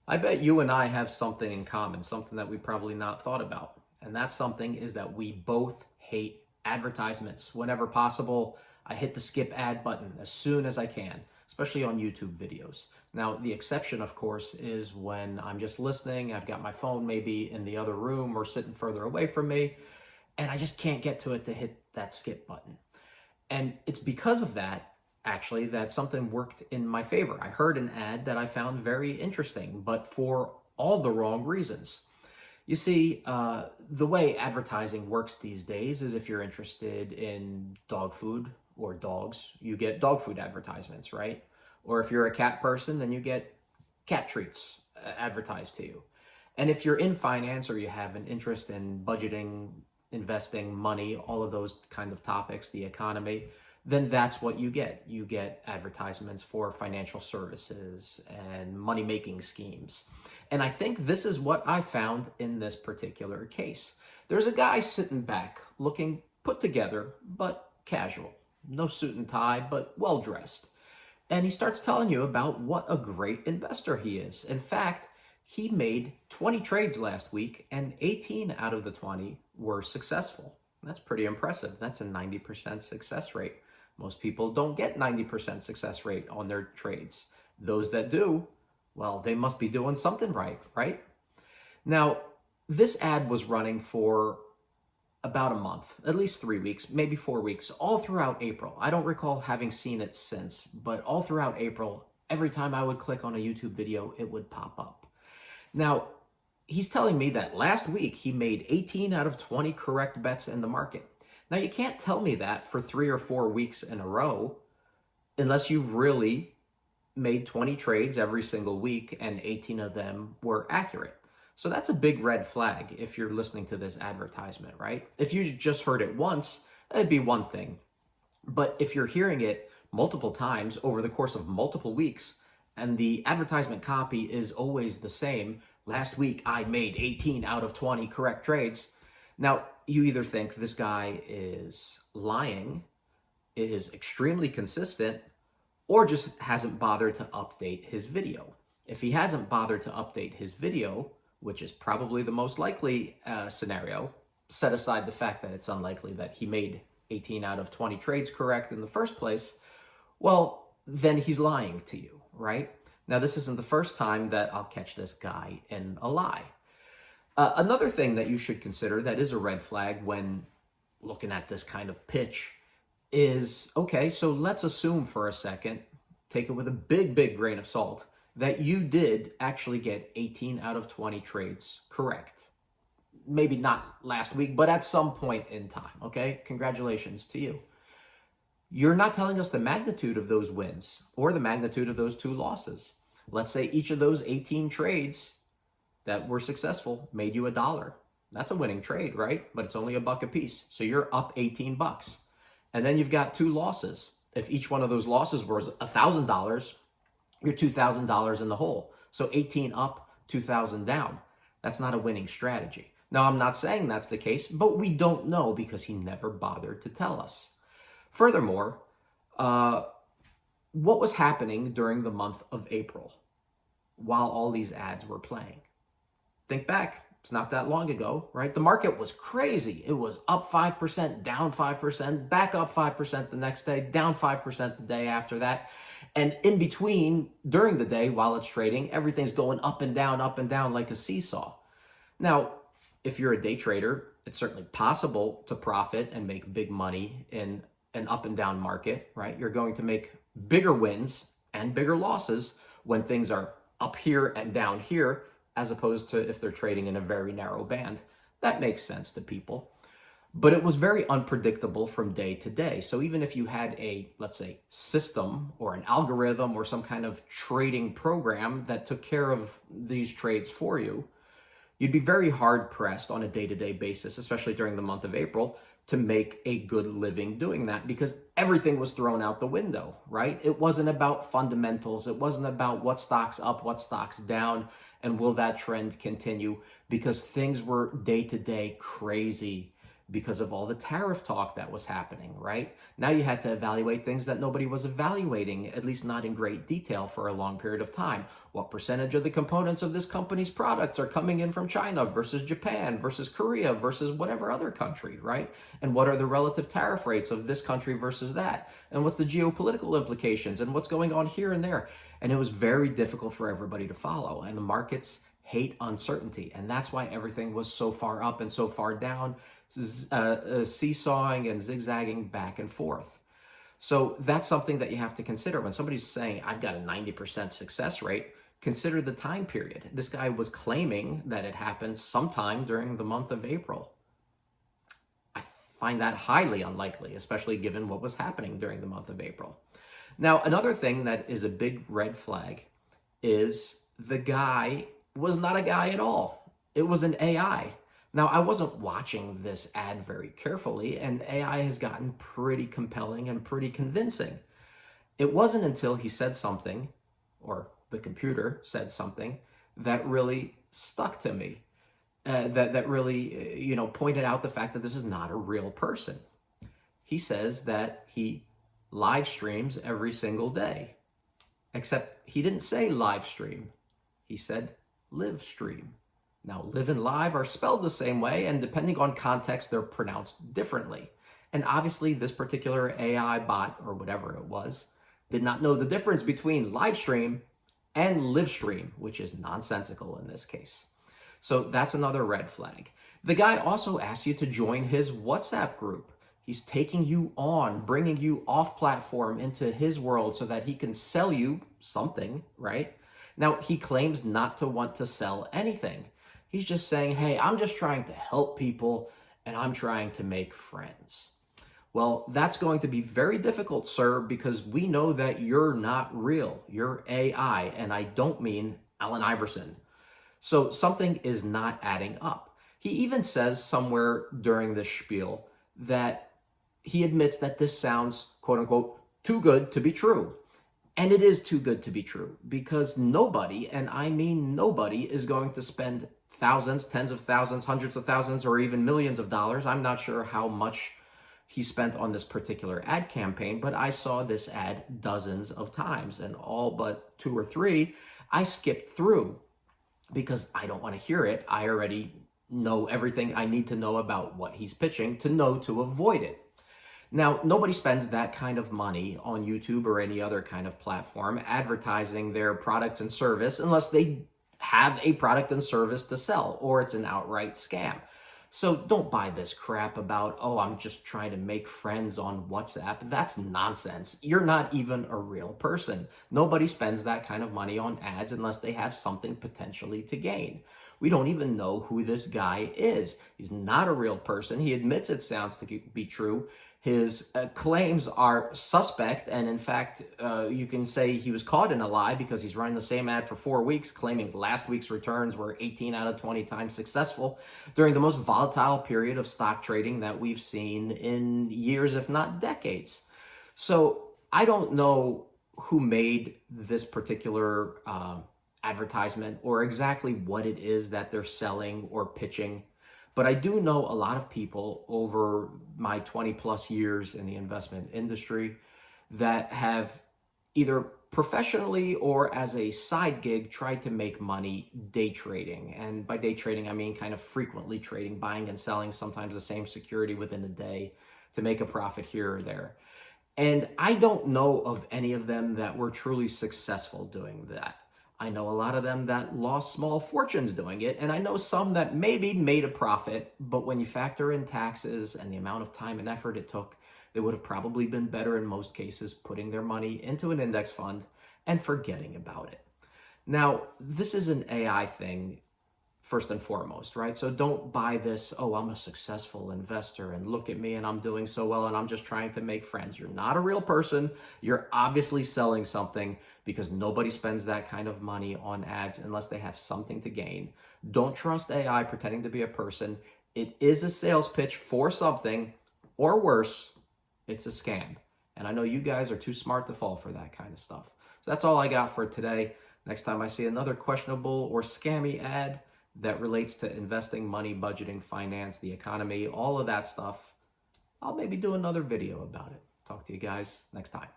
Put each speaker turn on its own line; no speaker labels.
I bet you and I have something in common, something that we probably not thought about. And that something is that we both hate advertisements. Whenever possible, I hit the skip ad button as soon as I can, especially on YouTube videos. Now, the exception, of course, is when I'm just listening, I've got my phone maybe in the other room or sitting further away from me, and I just can't get to it to hit that skip button. And it's because of that, actually, that something worked in my favor. I heard an ad that I found very interesting, but for all the wrong reasons. You see, the way advertising works these days is if you're interested in dog food or dogs, you get dog food advertisements, right? Or if you're a cat person, then you get cat treats advertised to you. And if you're in finance or you have an interest in budgeting, investing, money, all of those kind of topics, the economy, then that's what you get. You get advertisements for financial services and money making schemes. And I think this is what I found in this particular case. There's a guy sitting back looking put together, but casual. No suit and tie, but well dressed. And he starts telling you about what a great investor he is. In fact, he made 20 trades last week and 18 out of the 20 were successful. That's pretty impressive. That's a 90% success rate. Most people don't get 90% success rate on their trades. Those that do, well, they must be doing something right, right? Now, this ad was running for about a month, at least 3 weeks, maybe 4 weeks, all throughout April. I don't recall having seen it since, but all throughout April, every time I would click on a YouTube video, it would pop up. Now, he's telling me that last week he made 18 out of 20 correct bets in the market. Now, you can't tell me that for 3 or 4 weeks in a row unless you've really made 20 trades every single week and 18 of them were accurate. So that's a big red flag if you're listening to this advertisement, right? If you just heard it once, that'd be one thing. But if you're hearing it multiple times over the course of multiple weeks, and the advertisement copy is always the same, last week I made 18 out of 20 correct trades. Now, you either think this guy is lying, is extremely consistent, or just hasn't bothered to update his video. If he hasn't bothered to update his video, which is probably the most likely scenario, set aside the fact that it's unlikely that he made 18 out of 20 trades correct in the first place, well, then he's lying to you, right? Now, this isn't the first time that I'll catch this guy in a lie. Another thing that you should consider that is a red flag when looking at this kind of pitch is, okay, so let's assume for a second, take it with a big grain of salt, that you did actually get 18 out of 20 trades correct. Maybe not last week, but at some point in time, okay? Congratulations to you. You're not telling us the magnitude of those wins or the magnitude of those 2 losses. Let's say each of those 18 trades that were successful made you $1. That's a winning trade, right? But it's only $1 a piece. So you're up 18 bucks. And then you've got 2 losses. If each one of those losses was $1,000, you're $2,000 in the hole. So 18 up, 2,000 down. That's not a winning strategy. Now, I'm not saying that's the case, but we don't know because he never bothered to tell us. Furthermore, what was happening during the month of April while all these ads were playing? Think back. It's not that long ago, right? The market was crazy. It was up 5%, down 5%, back up 5% the next day, down 5% the day after that. And in between, during the day, while it's trading, everything's going up and down like a seesaw. Now, if you're a day trader, it's certainly possible to profit and make big money in an up and down market, right? You're going to make bigger wins and bigger losses when things are up here and down here, as opposed to if they're trading in a very narrow band. That makes sense to people. But it was very unpredictable from day to day. So even if you had a, let's say, system or an algorithm or some kind of trading program that took care of these trades for you, you'd be very hard pressed on a day-to-day basis, especially during the month of April, to make a good living doing that because everything was thrown out the window, right? It wasn't about fundamentals. It wasn't about what stock's up, what stock's down, and will that trend continue, because things were day to day crazy. because of all the tariff talk that was happening, right? Now you had to evaluate things that nobody was evaluating, at least not in great detail for a long period of time. What percentage of the components of this company's products are coming in from China versus Japan versus Korea versus whatever other country, right? And what are the relative tariff rates of this country versus that? And what's the geopolitical implications and what's going on here and there? And it was very difficult for everybody to follow. And the markets hate uncertainty. And that's why everything was so far up and so far down, seesawing and zigzagging back and forth. So that's something that you have to consider. When somebody's saying, I've got a 90% success rate, consider the time period. This guy was claiming that it happened sometime during the month of April. I find that highly unlikely, especially given what was happening during the month of April. Now, another thing that is a big red flag is the guy was not a guy at all. It was an AI. Now, I wasn't watching this ad very carefully, and AI has gotten pretty compelling and pretty convincing. It wasn't until he said something, or the computer said something, that really stuck to me. That really, pointed out the fact that this is not a real person. He says that he live streams every single day, except he didn't say live stream. He said live stream. Now, live and live are spelled the same way, and depending on context, they're pronounced differently. And obviously, this particular AI bot, or whatever it was, did not know the difference between live stream and live stream, which is nonsensical in this case. So that's another red flag. The guy also asked you to join his WhatsApp group. He's taking you on, bringing you off platform into his world so that he can sell you something, right? Now, he claims not to want to sell anything. He's just saying, hey, I'm just trying to help people and I'm trying to make friends. Well, that's going to be very difficult, sir, because we know that you're not real. You're AI, and I don't mean Allen Iverson. So something is not adding up. He even says somewhere during this spiel that he admits that this sounds, quote unquote, too good to be true. And it is too good to be true because nobody, and I mean nobody, is going to spend thousands, tens of thousands, hundreds of thousands, or even millions of dollars. I'm not sure how much he spent on this particular ad campaign, but I saw this ad dozens of times, and all but 2 or 3 I skipped through because I don't want to hear it. I already know everything I need to know about what he's pitching to know to avoid it. Now, nobody spends that kind of money on YouTube or any other kind of platform advertising their products and service unless they have a product and service to sell, or it's an outright scam. So don't buy this crap about, oh, I'm just trying to make friends on WhatsApp. That's nonsense. You're not even a real person. Nobody spends that kind of money on ads unless they have something potentially to gain. We don't even know who this guy is. He's not a real person. He admits it sounds to be true. His claims are suspect, and in fact, you can say he was caught in a lie because he's running the same ad for 4 weeks, claiming last week's returns were 18 out of 20 times successful during the most volatile period of stock trading that we've seen in years, if not decades. So I don't know who made this particular advertisement or exactly what it is that they're selling or pitching. But I do know a lot of people over my 20 plus years in the investment industry that have either professionally or as a side gig tried to make money day trading. And by day trading, I mean kind of frequently trading, buying and selling sometimes the same security within a day to make a profit here or there. And I don't know of any of them that were truly successful doing that. I know a lot of them that lost small fortunes doing it, and I know some that maybe made a profit, but when you factor in taxes and the amount of time and effort it took, they would have probably been better in most cases putting their money into an index fund and forgetting about it. Now, this is an AI thing first and foremost, right? So don't buy this, oh, I'm a successful investor and look at me and I'm doing so well and I'm just trying to make friends. You're not a real person. You're obviously selling something because nobody spends that kind of money on ads unless they have something to gain. Don't trust AI pretending to be a person. It is a sales pitch for something, or worse, it's a scam. And I know you guys are too smart to fall for that kind of stuff. So that's all I got for today. Next time I see another questionable or scammy ad, that relates to investing money, budgeting, finance, the economy, all of that stuff, I'll maybe do another video about it. Talk to you guys next time.